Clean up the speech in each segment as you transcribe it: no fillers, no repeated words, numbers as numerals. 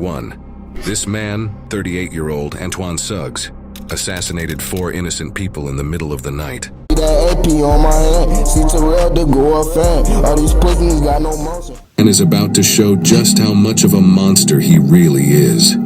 2021. This man, 38-year-old Antoine Suggs, assassinated 4 innocent people in the middle of the night. That AP on my hand, see Terrell the Gore fan. All these pussies got no motion. And is about to show just how much of a monster he really is.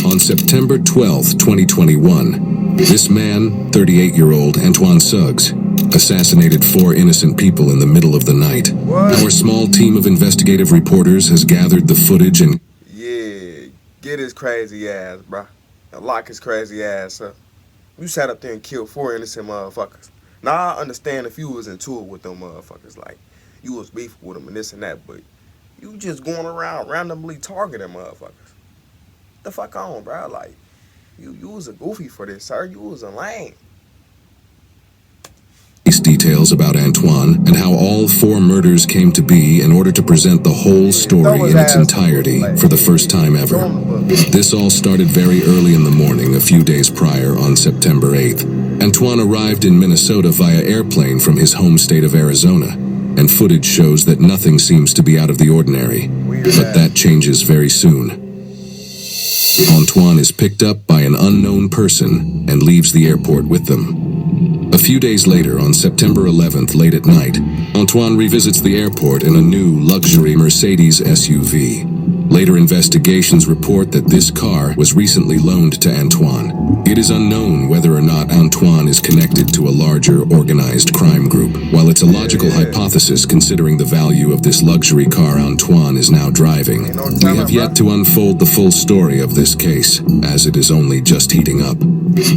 On September 12th, 2021, this man, 38-year-old Antoine Suggs, assassinated 4 innocent people in the middle of the night. What? Our small team of investigative reporters has gathered the footage and... Yeah, get his crazy ass, bruh. And lock his crazy ass up. You sat up there and killed 4 innocent motherfuckers. Now, I understand if you was into it with them motherfuckers, like, you was beefing with them and this and that, but you just going around randomly targeting motherfuckers. The fuck on, bro? Like, you was a goofy for this, sir. You was a lame. Details about Antoine and how all 4 murders came to be in order to present the whole story in its entirety for the first time ever. This all started very early in the morning, a few days prior on September 8th. Antoine arrived in Minnesota via airplane from his home state of Arizona, and footage shows that nothing seems to be out of the ordinary. But that changes very soon. Antoine is picked up by an unknown person and leaves the airport with them. A few days later, on September 11th, late at night, Antoine revisits the airport in a new luxury Mercedes SUV. Later investigations report that this car was recently loaned to Antoine. It is unknown whether or not Antoine is connected to a larger organized crime group. While it's a logical hypothesis considering the value of this luxury car Antoine is now driving, we have yet to unfold the full story of this case, as it is only just heating up.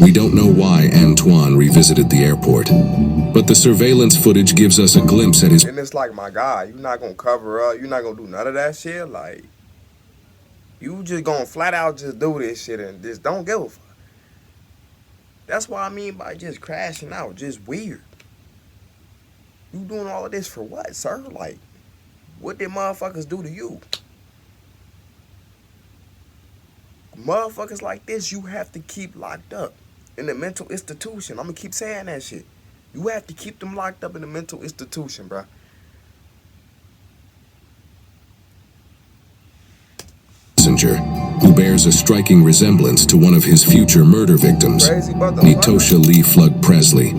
We don't know why Antoine revisited the airport, but the surveillance footage gives us a glimpse at his... And it's like, my God, you're not gonna cover up, you're not gonna do none of that shit, like... You just gonna flat out just do this shit and just don't give a fuck. That's what I mean by just crashing out, just weird. You doing all of this for what, sir? Like, what did motherfuckers do to you? Motherfuckers like this, you have to keep locked up in a mental institution. I'm gonna keep saying that shit. You have to keep them locked up in a mental institution, bruh. Passenger, who bears a striking resemblance to one of his future murder victims, Nitosha Lee Flug Presley.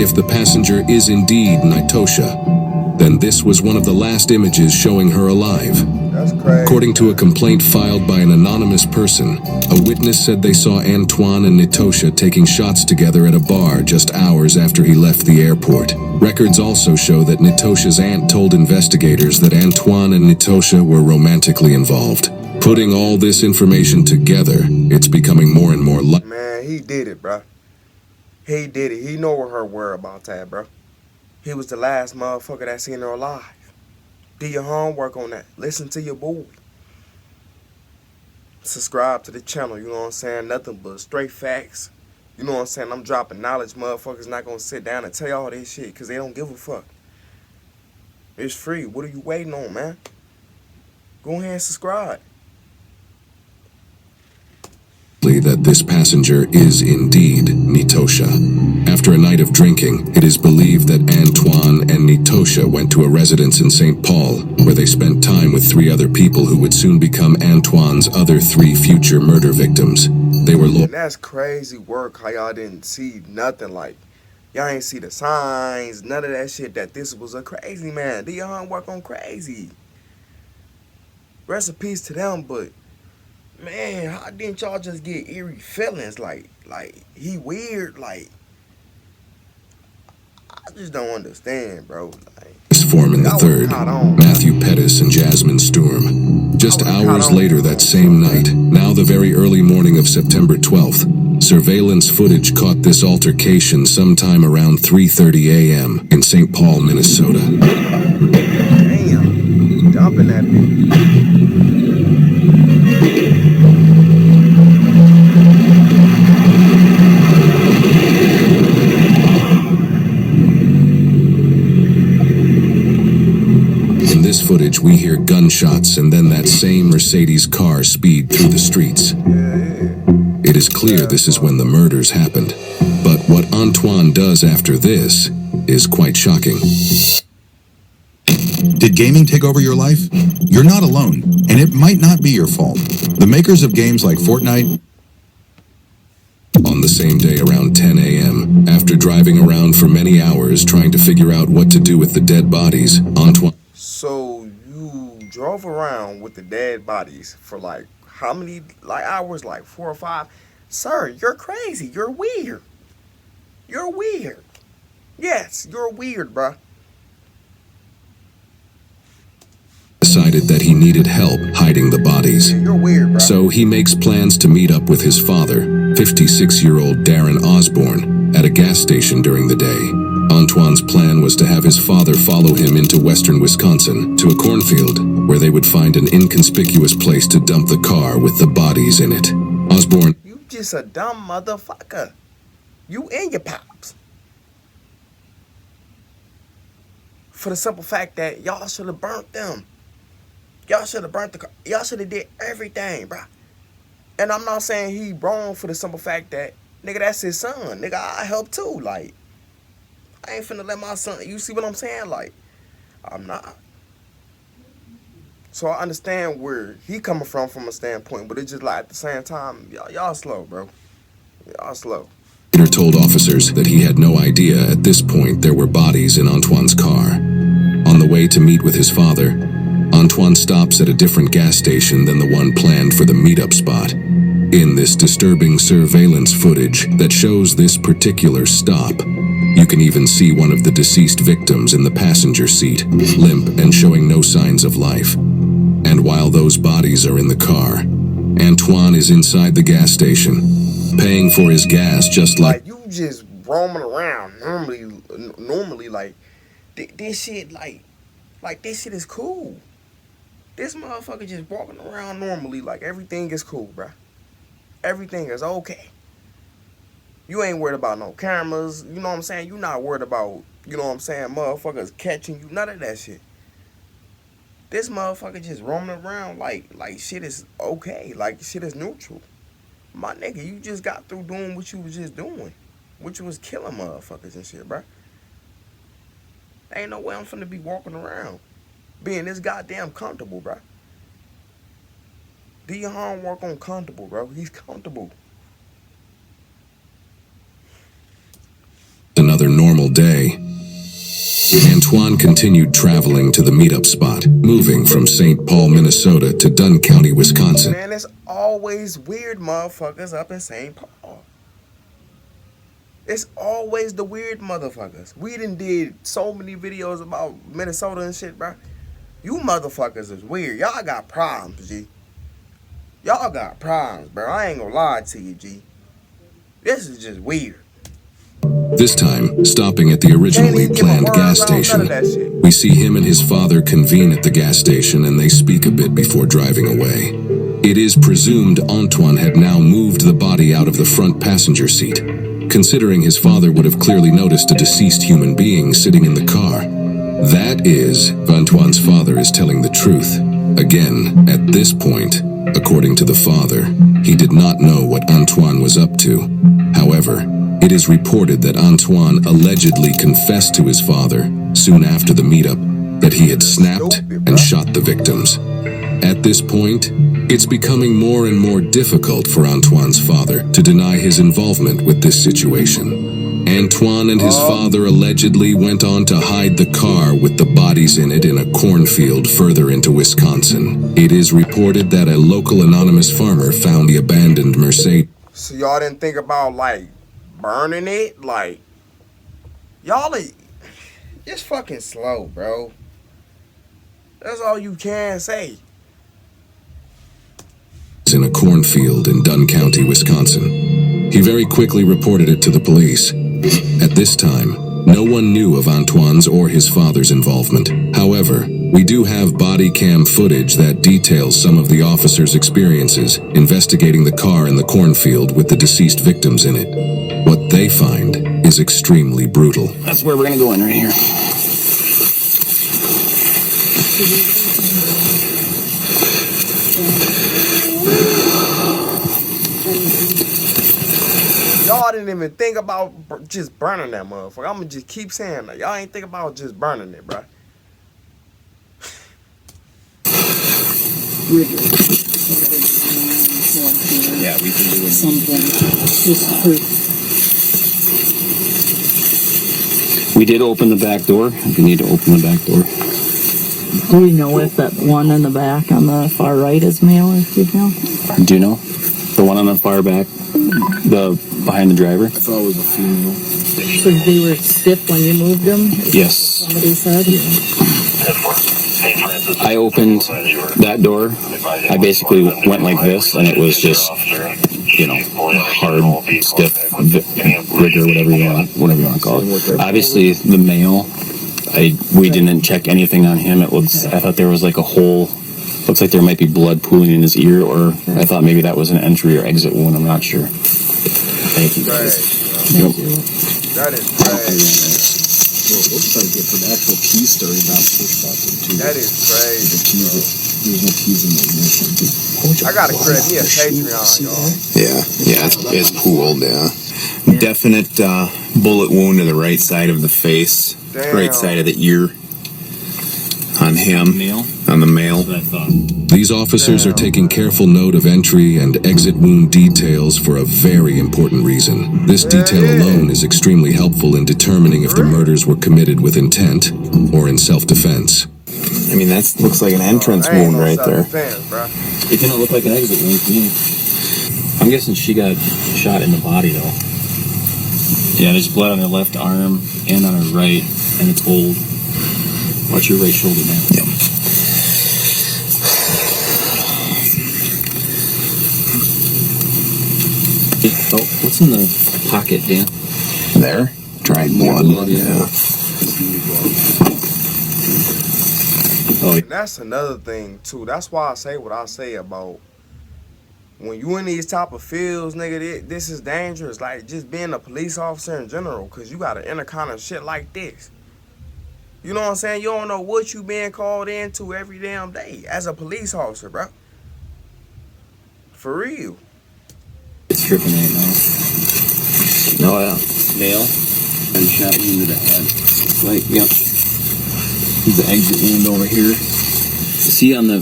If the passenger is indeed Nitosha, then this was one of the last images showing her alive. That's crazy. According to a complaint filed by an anonymous person, a witness said they saw Antoine and Nitosha taking shots together at a bar just hours after he left the airport. Records also show that Nitosha's aunt told investigators that Antoine and Nitosha were romantically involved. Putting all this information together, it's becoming more and more likely. Man, he did it, bro. He did it. He know where her whereabouts at, bro. He was the last motherfucker that seen her alive. Do your homework on that. Listen to your boy. Subscribe to the channel, you know what I'm saying? Nothing but straight facts. You know what I'm saying? I'm dropping knowledge. Motherfuckers not gonna sit down and tell you all this shit because they don't give a fuck. It's free. What are you waiting on, man? Go ahead and subscribe. That this passenger is indeed Nitosha. After a night of drinking, it is believed that Antoine and Nitosha went to a residence in St. Paul, where they spent time with 3 other people who would soon become Antoine's other 3 future murder victims. They were And that's crazy work, how y'all didn't see nothing, like, y'all ain't see the signs, none of that shit, that this was a crazy man. Do your homework on crazy. Rest in peace to them, but man, how didn't y'all just get eerie feelings? Like he weird, like, I just don't understand, bro. Like, forming the third, Matthew Pettis and Jasmine Sturm. Just hours later that same night, now the very early morning of September 12th, surveillance footage caught this altercation sometime around 3:30 a.m. in St. Paul, Minnesota. Damn, dumping that bitch. Footage, we hear gunshots and then that same Mercedes car speed through the streets. It is clear this is when the murders happened, but what Antoine does after this is quite shocking. Did gaming take over your life? You're not alone, and it might not be your fault. The makers of games like Fortnite. On the same day around 10 a.m., after driving around for many hours trying to figure out what to do with the dead bodies, Antoine... So you drove around with the dead bodies for like how many hours? Like 4 or 5? Sir, you're crazy. You're weird. You're weird. Yes, you're weird, bruh. decided that he needed help hiding the bodies. You're weird, bruh. So he makes plans to meet up with his father, 56-year-old Darren Osborne, at a gas station during the day. Antoine's plan was to have his father follow him into western Wisconsin to a cornfield where they would find an inconspicuous place to dump the car with the bodies in it. Osborne... You just a dumb motherfucker. You and your pops. For the simple fact that y'all should have burnt them. Y'all should have burnt the car. Y'all should have did everything, bruh. And I'm not saying he wrong for the simple fact that, nigga, that's his son. Nigga, I help too. Like, I ain't finna let my son, you see what I'm saying? Like, I'm not. So I understand where he coming from a standpoint, but it's just like at the same time, y'all slow, bro. Y'all slow. Later told officers that he had no idea at this point there were bodies in Antoine's car. On the way to meet with his father, Antoine stops at a different gas station than the one planned for the meetup spot. In this disturbing surveillance footage that shows this particular stop, you can even see one of the deceased victims in the passenger seat, limp and showing no signs of life. And while those bodies are in the car, Antoine is inside the gas station, paying for his gas just like you just roaming around. Normally, like, this shit, like this shit is cool. This motherfucker just walking around normally, like everything is cool, bruh. Everything is okay. You ain't worried about no cameras, you know what I'm saying? You not worried about, you know what I'm saying, motherfuckers catching you, none of that shit. This motherfucker just roaming around like shit is okay, like shit is neutral. My nigga, you just got through doing what you was just doing, which was killing motherfuckers and shit, bruh. Ain't no way I'm finna be walking around being this goddamn comfortable, bruh. Do your homework on comfortable, bro. He's comfortable. Another normal day, Antoine continued traveling to the meetup spot, moving from St. Paul, Minnesota to Dunn County, Wisconsin. Man, it's always weird motherfuckers up in St. Paul. It's always the weird motherfuckers. We done did so many videos about Minnesota and shit, bro. You motherfuckers is weird. Y'all got problems, G. Y'all got problems, bro. I ain't gonna lie to you, G. This is just weird. This time, stopping at the originally planned gas station, we see him and his father convene at the gas station and they speak a bit before driving away. It is presumed Antoine had now moved the body out of the front passenger seat, considering his father would have clearly noticed a deceased human being sitting in the car. That is, Antoine's father is telling the truth. Again, at this point, according to the father, he did not know what Antoine was up to. However, it is reported that Antoine allegedly confessed to his father, soon after the meetup, that he had snapped and shot the victims. At this point, it's becoming more and more difficult for Antoine's father to deny his involvement with this situation. Antoine and his father allegedly went on to hide the car with the bodies in it in a cornfield further into Wisconsin. It is reported that a local anonymous farmer found the abandoned Mercedes. So y'all didn't think about, like, burning it? Like, y'all are just fucking slow, bro. That's all you can say. In a cornfield in Dunn County, Wisconsin. He very quickly reported it to the police. At this time, no one knew of Antoine's or his father's involvement. However, we do have body cam footage that details some of the officers' experiences investigating the car in the cornfield with the deceased victims in it. What they find is extremely brutal. That's where we're gonna go in, right here. Y'all didn't even think about just burning that motherfucker. I'm gonna just keep saying that. Y'all ain't think about just burning it, bro. rigor. Yeah, we can do it. Something. Just proof. We did open the back door. We need to open the back door. Do we know if that one in the back on the far right is male or female? Do you know? The one on the far back? The behind the driver? I thought it was a female. So they were stiff when you moved them? Yes. Somebody said? I opened that door. I basically went like this, and it was just, you know, hard, stiff, rigor, whatever you want to call it. Obviously, the male, we didn't check anything on him. I thought there was like a hole. Looks like there might be blood pooling in his ear, or I thought maybe that was an entry or exit wound. I'm not sure. Thank you, guys. Yep. That is crazy. Well, it looks like it, but the actual key started not push button too. That is crazy. There's no keys in the ignition. I gotta credit me a Patreon, y'all. Yeah, it's pooled, yeah. Definite bullet wound to the right side of the face, Damn. right side of the ear on him, Male? on the male. That's what I thought. These officers are taking careful note of entry and exit wound details for a very important reason. This detail alone is extremely helpful in determining if the murders were committed with intent or in self-defense. I mean, that looks like an entrance Ain't wound no right there. self-defense, bro. It didn't look like an exit wound to me. I'm guessing she got shot in the body, though. Yeah, there's blood on her left arm and on her right, and it's old. Watch your right shoulder, man. Yep. Oh, what's in the pocket, Dan? There. Dried blood. Yeah. Oh, And that's another thing too. That's why I say what I say about when you in these type of fields, nigga. This is dangerous. Like just being a police officer in general, cause you gotta enter kind of shit like this. You know what I'm saying? You don't know what you being called into every damn day as a police officer, bro. For real. it's tripping right now. Oh, yeah. Male, and shot wound to the head. Like, yep. There's the exit wound over here. See on the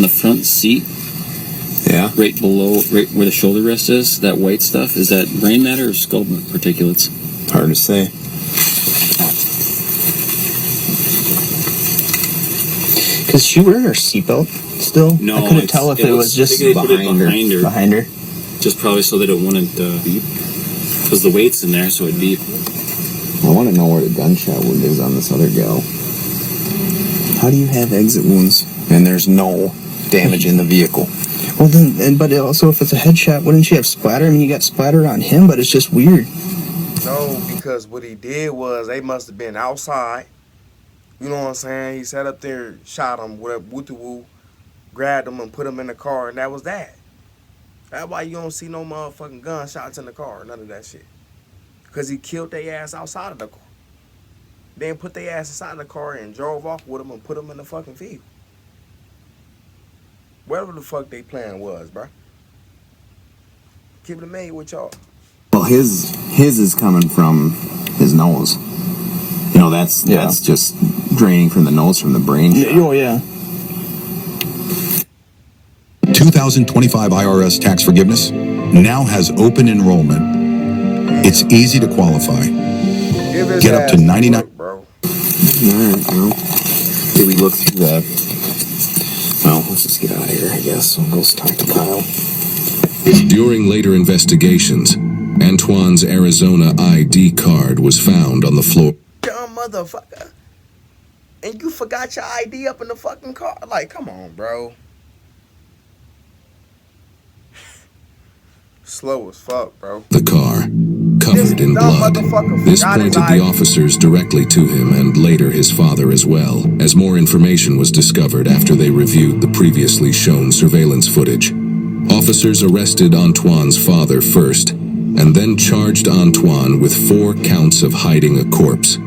front seat, Yeah. right below, right where the shoulder rest is, that white stuff, is that brain matter or skull particulates? Hard to say. Is she wearing her seatbelt still? No, I couldn't tell if it was I just think they put it behind her. Behind her. Just probably so that it wouldn't beep. Because the weight's in there, so it'd beep. I want to know where the gunshot wound is on this other gal. How do you have exit wounds and there's no damage in the vehicle? Well, then, but also if it's a headshot, wouldn't she have splatter? I mean, you got splatter on him, but it's just weird. No, because what he did was they must have been outside. You know what I'm saying? He sat up there, shot him with a woo-woo, grabbed him and put him in the car, and that was that. That's why you don't see no motherfucking gunshots in the car, none of that shit. Because he killed their ass outside of the car. Then put their ass inside the car and drove off with them and put them in the fucking field. Whatever the fuck they plan was, bro. Keep it made with y'all. Well, his is coming from his nose. You know, that's just draining from the nose from the brain. Oh, yeah. 2025 IRS tax forgiveness now has open enrollment. It's easy to qualify. Give his Get up to ass 99 work, bro. Alright, well, did we look through that? Well, let's just get out of here, I guess. We'll go talk to Kyle. During later investigations, Antoine's Arizona ID card was found on the floor. Dumb motherfucker. And you forgot your ID up in the fucking car. Like, come on, bro. Slow as fuck, bro. The car, covered in dumb blood. motherfucker This forgot his pointed the ID. officers directly to him and later his father as well, as more information was discovered after they reviewed the previously shown surveillance footage. Officers arrested Antoine's father first, and then charged Antoine with 4 counts of hiding a corpse.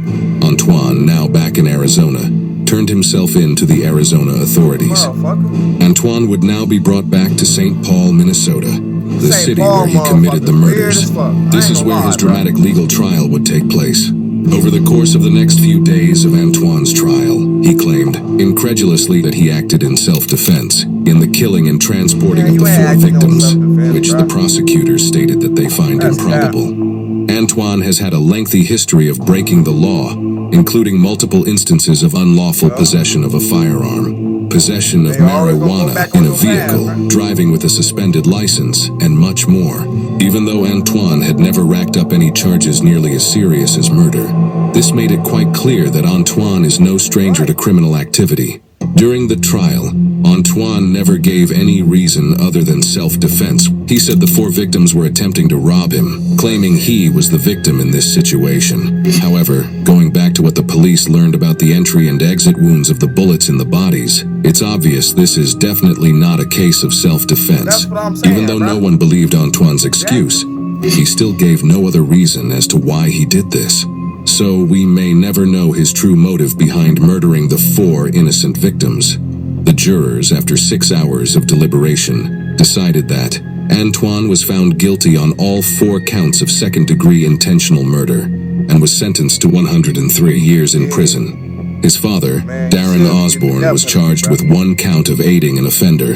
Antoine, now back in Arizona, turned himself in to the Arizona authorities. Motherfucker. Antoine would now be brought back to St. Paul, Minnesota, the St. city Paul, where he committed the motherfucker. Weird murders. as fuck. I This ain't is gonna where lie, his bro. dramatic legal trial would take place. Over the course of the next few days of Antoine's trial, he claimed, incredulously, that he acted in self-defense in the killing and transporting of the 4 victims, which the prosecutors stated that they find improbable. Antoine has had a lengthy history of breaking the law, including multiple instances of unlawful possession of a firearm, possession of marijuana in a vehicle, driving with a suspended license, and much more. Even though Antoine had never racked up any charges nearly as serious as murder, this made it quite clear that Antoine is no stranger to criminal activity. During the trial, Antoine never gave any reason other than self-defense. He said the 4 victims were attempting to rob him, claiming he was the victim in this situation. However, going back to what the police learned about the entry and exit wounds of the bullets in the bodies, it's obvious this is definitely not a case of self-defense. Even though no one believed Antoine's excuse, he still gave no other reason as to why he did this. So we may never know his true motive behind murdering the 4 innocent victims. The jurors, after 6 hours of deliberation, decided that Antoine was found guilty on all 4 counts of second-degree intentional murder and was sentenced to 103 years in prison. His father, Darren Osborne, was charged with 1 count of aiding an offender.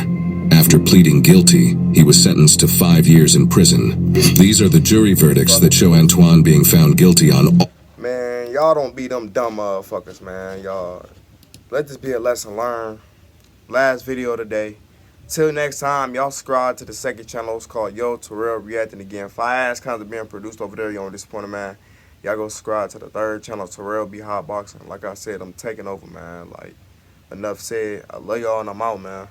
After pleading guilty, he was sentenced to 5 years in prison. These are the jury verdicts that show Antoine being found guilty on all... Man, y'all don't be them dumb motherfuckers, man. Y'all, let this be a lesson learned. Last video today. Till next time, y'all subscribe to the second channel. It's called Yo Terrell Reacting Again. 5 ass kinds of being produced over there. You don't disappoint, man. Y'all go subscribe to the 3rd channel, Terrell Be Hotboxing. Like I said, I'm taking over, man. Like, enough said. I love y'all and I'm out, man.